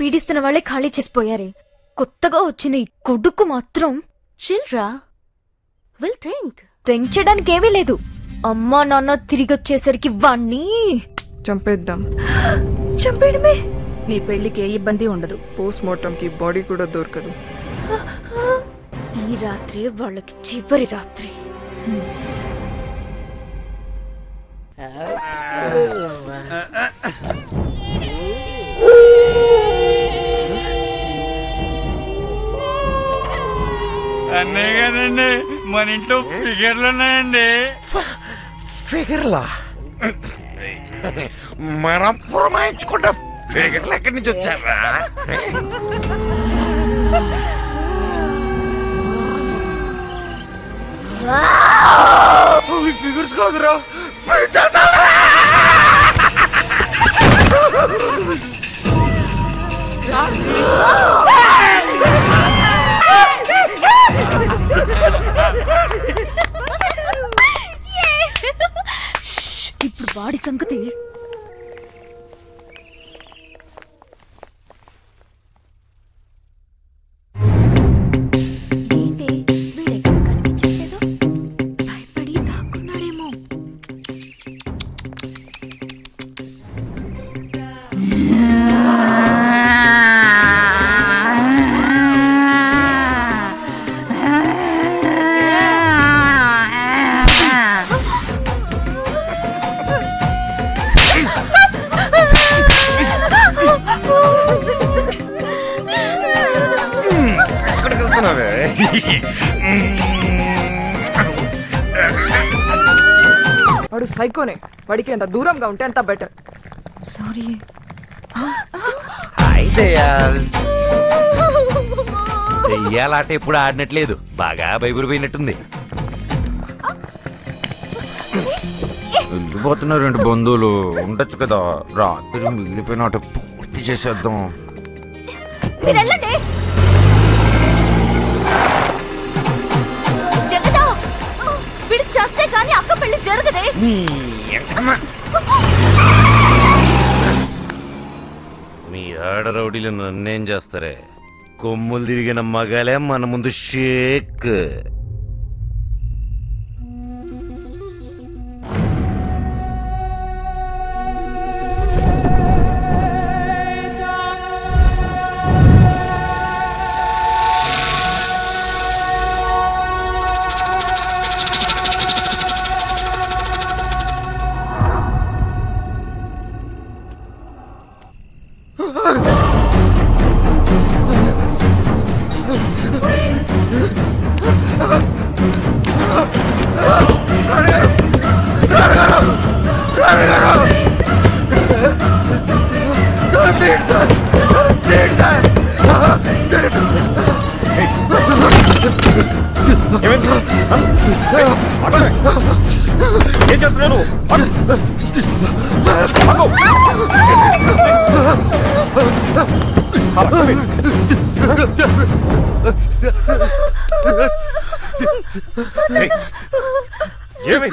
పీడిస్తున్న వాళ్ళే ఖాళీ చేసిపోయారే. కొత్తగా వచ్చిన ఈ కొడుకు మాత్రం చిల్రా విల్ థింక్ తెంచడానికి ఏమీ లేదు. అమ్మా నాన్న తిరిగొచ్చేసరికి వాణ్ణి చంపేద్దాం. చంపేయడమే. నీ పెళ్లికి ఏ ఇబ్బంది ఉండదు. పోస్ట్ మార్టం కి బాడీ కూడా దొరకదు. ఈ రాత్రి వాళ్ళకి చివరి రాత్రి. అన్నయ్య గారండి, మన ఇంట్లో ఫిగర్లు ఉన్నాయండి. ఫిగర్లా? మనం పురమాయించుకుంటా ఫిగర్లు ఎక్కడి నుంచి వచ్చారా? ఫిగర్స్ కాదురా, ఇప్పుడు వాడి సంగతి. ఏంటి వీడెక్కడ కనిపించట్లేదు? భయపడి దాక్కున్నాడేమో. ఎక్కడికి వెళ్తున్నావే? వాడు సైకోనే. వాడికి ఎంత దూరంగా ఉంటే అంత బెటర్. సారీ. హాయ్ దయాల్స్. దెయ్యాలాట ఎప్పుడు ఆడినట్లేదు, బాగా భయపడిపోయినట్టుంది. వెళ్ళిపోతున్నారు రెండు బంధువులు. ఉండొచ్చు కదా, రాత్రి మిగిలిపోయిన ఆట పూర్తి చేసేద్దాం. మీరు వెళ్ళండి. జగదా, వీడు చేస్తే కానీ అక్క పెళ్లి జరగదే. మీ ఆడ రౌడీలు నన్నేం చేస్తారే? కొమ్ములు తిరిగిన మగాలే మన ముందు షేక్. ఏం చేస్తున్నాను? ఏమి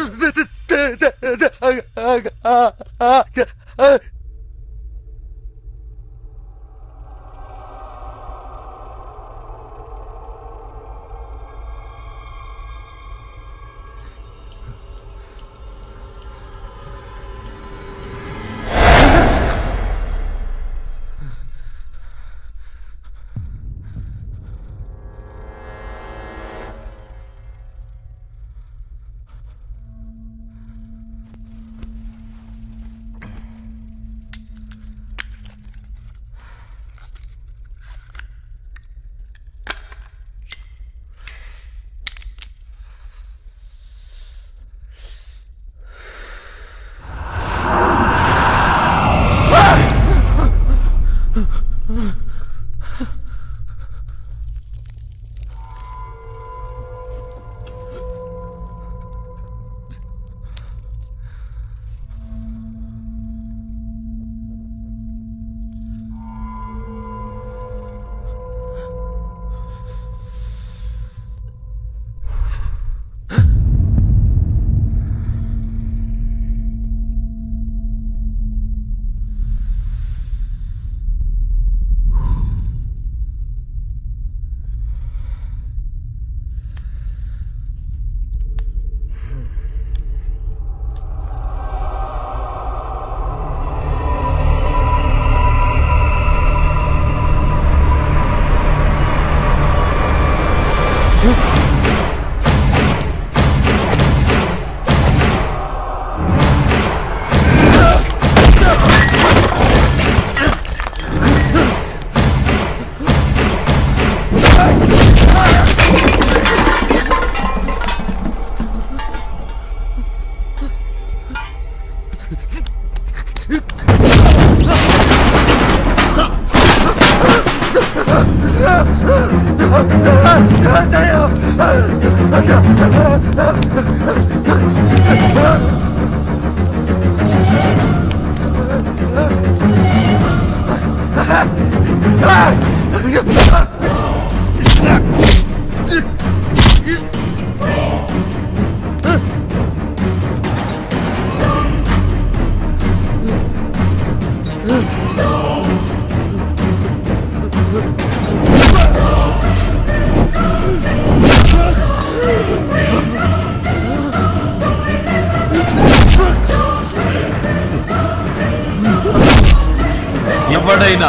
ఎవడైనా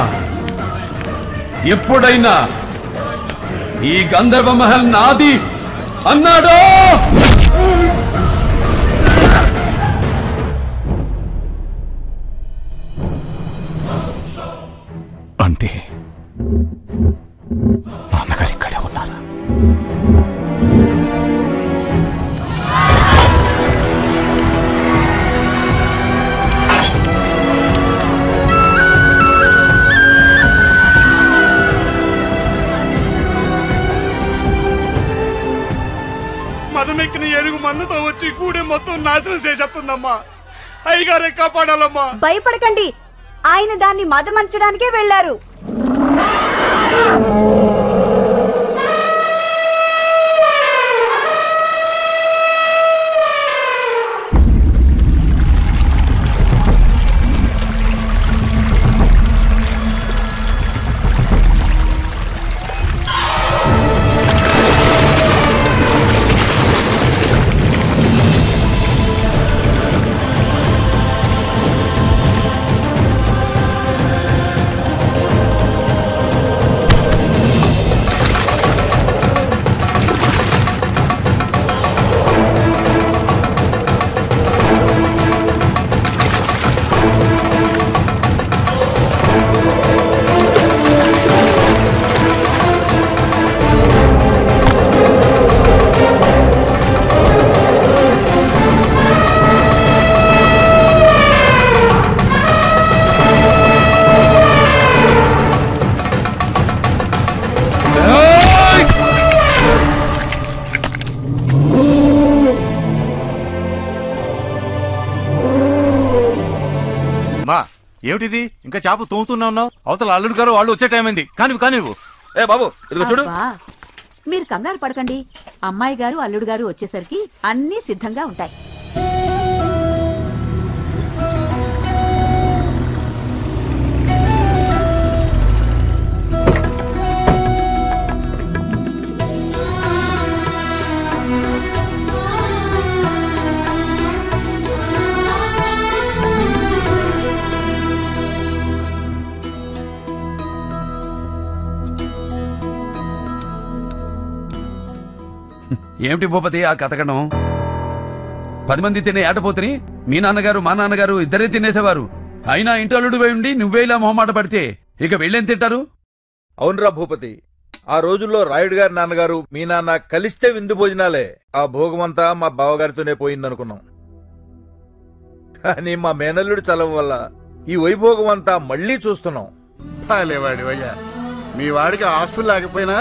ఎప్పుడైనా ఈ గంధర్వ మహల్ నాది అన్నాడో అంటే నాన్నగారు ఇక్కడే ఉన్నారా? మదమెక్కిన ఎరుగు మందుతో వచ్చి కూడే మొత్తం నాశనం చేసేస్తుందమ్మా. అయ్యగారే కాపాడాలమ్మా. భయపడకండి, ఆయన దాన్ని మదమంచడానికే వెళ్లారు. ఏమిటిది ఇంకా చేప తోముతున్నా ఉన్నావు? అవతల అల్లుడు గారు వాళ్ళు వచ్చే టైం అయింది. కానివ్వు. ఏ బాబు ఇదిగో చూడు. మీరు కంగారు పడకండి, అమ్మాయి గారు అల్లుడు గారు వచ్చేసరికి అన్నీ సిద్ధంగా ఉంటాయి. ఏమిటి భూపతి ఆ కథకడం? 10 మంది తినే ఏటపోతుని మీ నాన్నగారు మా నాన్నగారు ఇద్దరే తినేసేవారు. అయినా ఇంటల్లుడు పోయి ఉండి నువ్వే ఇలా మొహమాట పడితే ఇక వెళ్ళేం తింటారు? అవునరా భూపతి, ఆ రోజుల్లో రాయుడు గారి నాన్నగారు మీ నాన్న కలిస్తే విందు భోజనాలే. ఆ భోగమంతా మా బావగారితోనే పోయిందనుకున్నాం. కానీ మా మేనల్లుడి చలవ వల్ల ఈ వైభోగం అంతా మళ్లీ చూస్తున్నాం. లేవాడివయ్యా, మీ వాడికి ఆస్తులు లేకపోయినా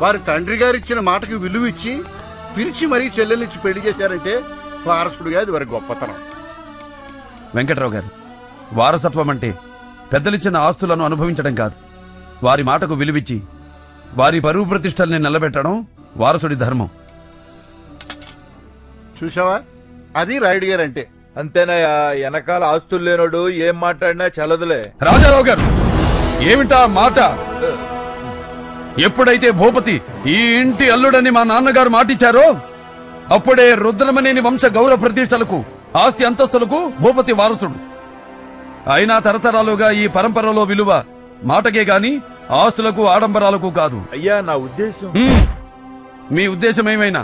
వారి తండ్రి గారు ఇచ్చిన మాటకి విలువ ఇచ్చి పిలిచి మరీ చెల్లెలిచ్చి పెళ్లి చేశారంటే వారసుడుగా అది వారి గొప్పతనం. వెంకట్రావు గారు, వారసత్వం అంటే పెద్దలిచ్చిన ఆస్తులను అనుభవించడం కాదు, వారి మాటకు విలువిచ్చి వారి పరువు ప్రతిష్టల్ని నిలబెట్టడం వారసుడి ధర్మం. చూసావా, అది రాయుడు గారు అంటే. అంతేనాయా, వెనకాల ఆస్తులు లేనోడు ఏం మాట్లాడినా చల్లదులే. రాజారావు గారు, ఏమిటా మాట? ఎప్పుడైతే భూపతి ఈ ఇంటి అల్లుడని మా నాన్నగారు మాటిచ్చారో అప్పుడే రుద్రమనేని వంశ గౌరవ ప్రతిష్టలకు ఆస్తి అంతస్తులకు భూపతి వారసుడు. అయినా తరతరాలుగా ఈ పరంపరలో విలువ మాటకే గాని ఆస్తులకు ఆడంబరాలకు కాదు. అయ్యా నా ఉద్దేశం. మీ ఉద్దేశం ఏమైనా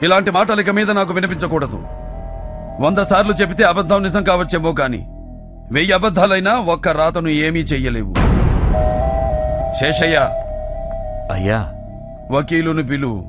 ఇలాంటి మాటలిక మీద నాకు వినిపించకూడదు. 100 సార్లు చెబితే అబద్ధం నిజం కావచ్చేమో కాని 1000 అబద్ధాలైనా ఒక్క రాతను ఏమీ చెయ్యలేవు. శేషయ్య, అయ్యా వకీలును పిలువు.